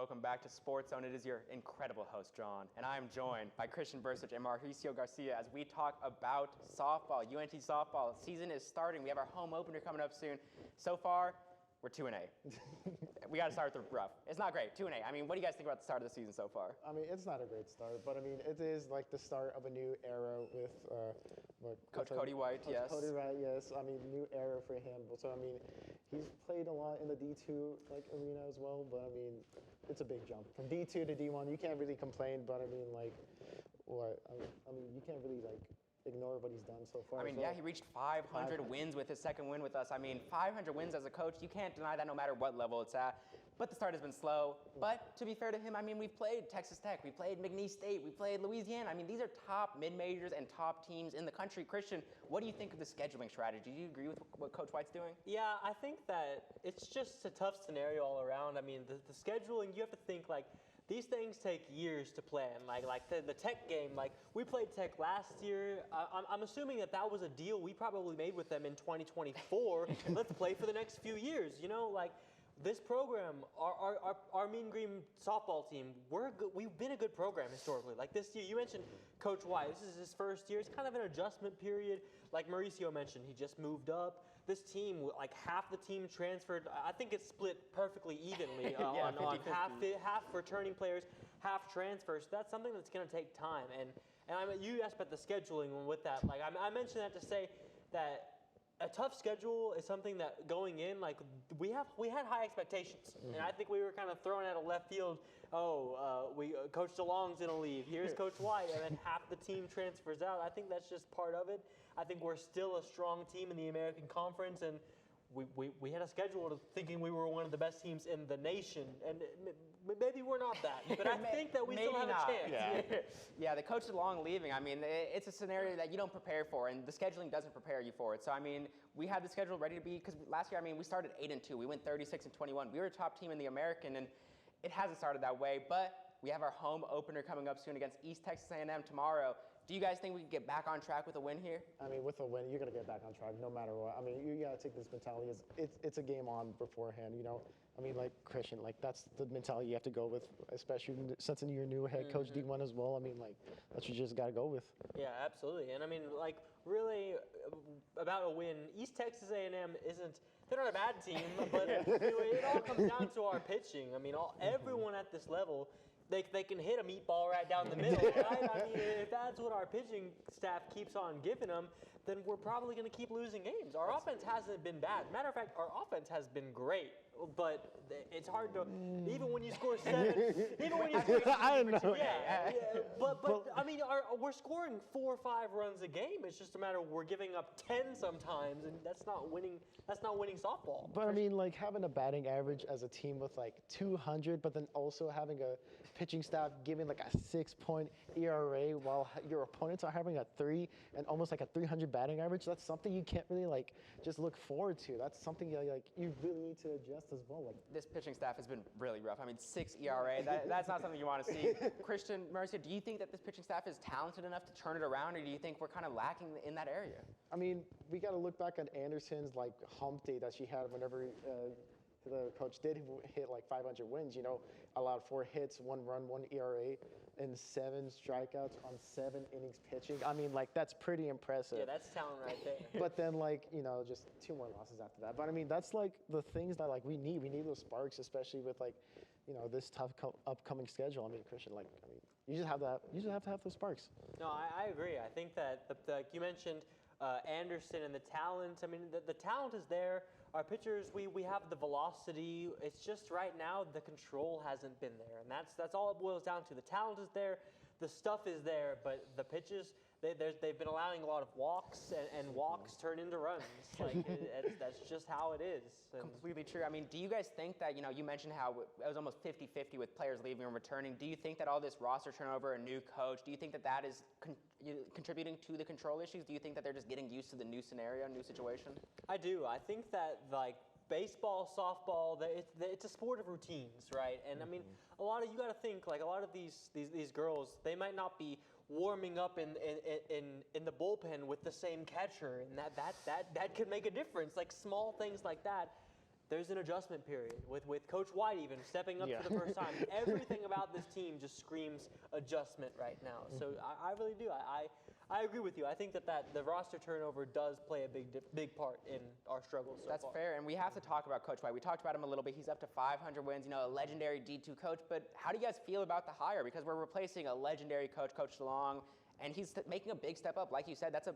welcome back to SportsZone. It is your incredible host, John, and I am joined by Christian Bersuch and Mauricio Garcia as we talk about softball. UNT Softball season is starting. We have our home opener coming up soon. So far, we're 2-8. We got to start with the rough. It's not great, 2-8. I mean, what do you guys think about the start of the season so far? I mean, it's not a great start, but I mean, it is like the start of a new era with Coach Cody White, yes. Cody White, yes. I mean, new era for him. So I mean, he's played a lot in the D2 arena as well, but I mean, it's a big jump from D2 to D1. You can't really complain, but I mean, I mean, you can't really ignore what he's done so far. I mean, yeah, he reached 500 wins with his second win with us. I mean, 500 wins as a coach, you can't deny that no matter what level it's at. But the start has been slow. But to be fair to him, I mean, we've played Texas Tech, we played McNeese State, we played Louisiana. I mean, these are top mid-majors and top teams in the country. Christian, what do you think of the scheduling strategy? Do you agree with what Coach White's doing? Yeah, I think that it's just a tough scenario all around. I mean, the scheduling, you have to think these things take years to plan. Like the Tech game, we played Tech last year. I'm assuming that was a deal we probably made with them in 2024. Let's play for the next few years. You know, this program, our Mean Green softball team, we've been a good program historically. Like this year, you mentioned Coach White. This is his first year. It's kind of an adjustment period. Like Mauricio mentioned, he just moved up. This team, half the team transferred. I think it's split perfectly evenly on half returning players, half transfers. So that's something that's going to take time. And I mean, you asked about the scheduling with that. I mentioned that to say that a tough schedule is something that going in, we had high expectations, and I think we were kind of thrown out of left field. Coach DeLong's gonna leave. Here's Coach White, and then half the team transfers out. I think that's just part of it. I think we're still a strong team in the American Conference, and we had a schedule of thinking we were one of the best teams in the nation, and maybe we're not that, but I think that we still have a chance. Yeah, the Coach DeLong leaving, I mean, it's a scenario that you don't prepare for, and the scheduling doesn't prepare you for it. So, I mean, we had the schedule ready to be, because last year, I mean, we started 8-2. We went 36-21. We were a top team in the American, and it hasn't started that way, but we have our home opener coming up soon against East Texas A&M tomorrow. Do you guys think we can get back on track with a win here? I mean, with a win, you're going to get back on track no matter what. I mean, you got to take this mentality as it's a game on beforehand, you know. I mean, Christian, that's the mentality you have to go with, especially since you're new head coach D1 as well. I mean, that's what you just got to go with. Yeah, absolutely. And I mean, really about a win, East Texas A&M they're not a bad team, but it all comes down to our pitching. I mean, everyone at this level, they can hit a meatball right down the middle, right? I mean, if that's what our pitching staff keeps on giving them, then we're probably going to keep losing games. Our offense hasn't been bad. Matter of fact, our offense has been great, but it's hard to, even when you score 7, even when you score 7, I don't know. But I mean, we're scoring 4 or 5 runs a game. It's just a matter of we're giving up 10 sometimes, and that's not winning softball. But I mean, having a batting average as a team with 200, but then also having a pitching staff giving a 6-point ERA while your opponents are having a 3 and almost a 300 batting average. That's something you can't really just look forward to. That's something you really need to adjust as well. This pitching staff has been really rough. I mean, 6 ERA. That's not something you want to see. Christian, Mauricio, do you think that this pitching staff is talented enough to turn it around, or do you think we're kind of lacking in that area? I mean, we got to look back at Anderson's hump day that she had whenever the coach did hit 500 wins, allowed 4 hits, 1 run, 1 ERA, and 7 strikeouts on 7 innings pitching. I mean, that's pretty impressive. Yeah, that's talent right there. But then, just 2 more losses after that. But I mean, that's the things that we need. We need those sparks, especially with this tough upcoming schedule. I mean, Christian, you just have to have those sparks. No, I agree. I think that you mentioned Anderson and the talent. I mean, the talent is there. Our pitchers, we have the velocity. It's just right now the control hasn't been there, and that's all it boils down to. The talent is there, the stuff is there, but the pitches, they've been allowing a lot of walks, and walks turn into runs. That's just how it is. And completely true. I mean, do you guys think that, you mentioned how it was almost 50-50 with players leaving and returning. Do you think that all this roster turnover, a new coach, do you think that is contributing to the control issues? Do you think that they're just getting used to the new scenario, new situation? I do. I think that baseball, softball, it's a sport of routines, right? And I mean, you got to think a lot of these girls, they might not be warming up in the bullpen with the same catcher, and that could make a difference. Small things like that. there's an adjustment period with Coach White even stepping up for the first time. Everything about this team just screams adjustment right now. So I really do. I agree with you. I think that the roster turnover does play a big part in our struggles so That's far. fair, and we have to talk about Coach White. We talked about him a little bit. He's up to 500 wins, a legendary D2 coach. But how do you guys feel about the hire? Because we're replacing a legendary coach, Coach DeLong, and he's making a big step up. Like you said, that's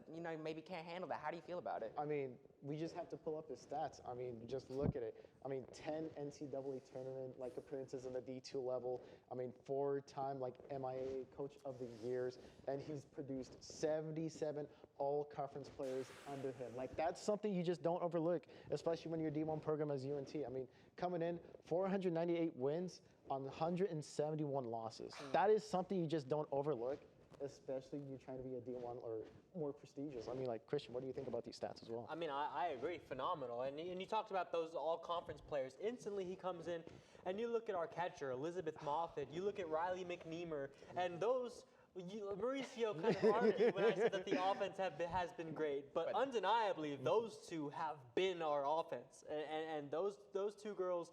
maybe can't handle that. How do you feel about it? I mean, we just have to pull up his stats. I mean, just look at it. I mean, 10 NCAA tournament appearances in the D2 level. I mean, 4-time MIA Coach of the Years, and he's produced 77 all-conference players under him. That's something you just don't overlook, especially when your D1 program as UNT. I mean, coming in 498 wins on 171 losses. That is something you just don't overlook, especially you're trying to be a D1 or more prestigious. I mean, Christian, what do you think about these stats as well? I mean, I agree. Phenomenal. And you talked about those all-conference players. Instantly, he comes in, and you look at our catcher, Elizabeth Moffitt. You look at Riley McNeemer, and those Mauricio kind of argued when I said that the offense has been great, but undeniably, those two have been our offense. And those two girls,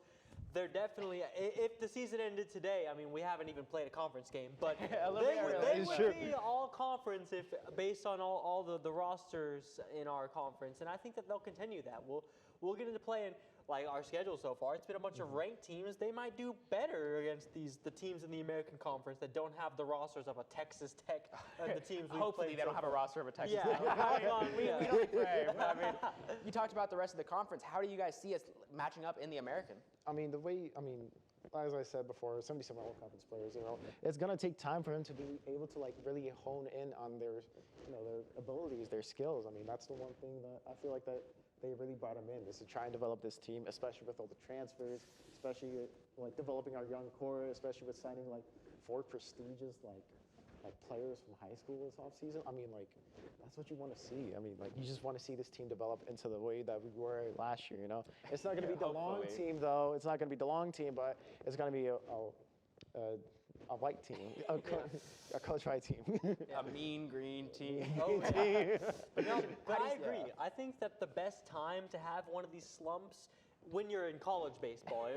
they're definitely, if the season ended today, I mean, we haven't even played a conference game, but they would be all conference if based on all the rosters in our conference, and I think that they'll continue that. We'll get into playing our schedule so far. It's been a bunch of ranked teams. They might do better against the teams in the American Conference that don't have the rosters of a Texas Tech and the teams we've Hopefully played they don't have a roster of a Texas Tech. We don't pray. But, I mean, you talked about the rest of the conference. How do you guys see us matching up in the American? I mean, as I said before, 77 all-conference players, it's going to take time for them to be able to really hone in on their abilities, their skills. I mean, that's the one thing that I feel that they really brought them in, is to try and develop this team, especially with all the transfers, especially developing our young core, especially with signing 4 prestigious players from high school this offseason. I mean, that's what you want to see. I mean, you just want to see this team develop into the way that we were last year, It's not going to be the long team, though. It's not going to be the long team, but it's going to be a white team, a Coach White team. A mean green team. Oh, yeah. But I agree. I think that the best time to have one of these slumps when you're in college baseball,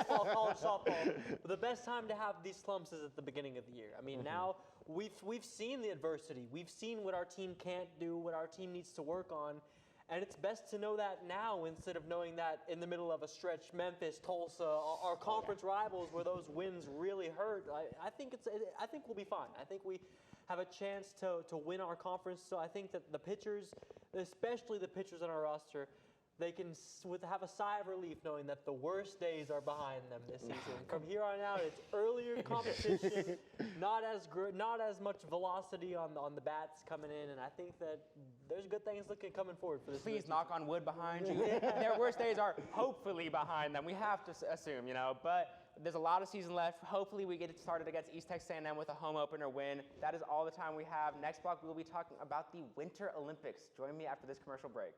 college softball, the best time to have these slumps is at the beginning of the year. I mean, now we've seen the adversity. We've seen what our team can't do, what our team needs to work on. And it's best to know that now instead of knowing that in the middle of a stretch, Memphis, Tulsa, our conference rivals where those wins really hurt. I think we'll be fine. I think we have a chance to win our conference. So I think that the pitchers, especially the pitchers on our roster, they can have a sigh of relief knowing that the worst days are behind them this season. From here on out, it's earlier competition, not as much velocity on the bats coming in, and I think that there's good things coming forward for this. Please knock on wood behind you. Their worst days are hopefully behind them. We have to assume, but there's a lot of season left. Hopefully we get it started against East Texas A&M with a home opener win. That is all the time we have. Next block, we will be talking about the Winter Olympics. Join me after this commercial break.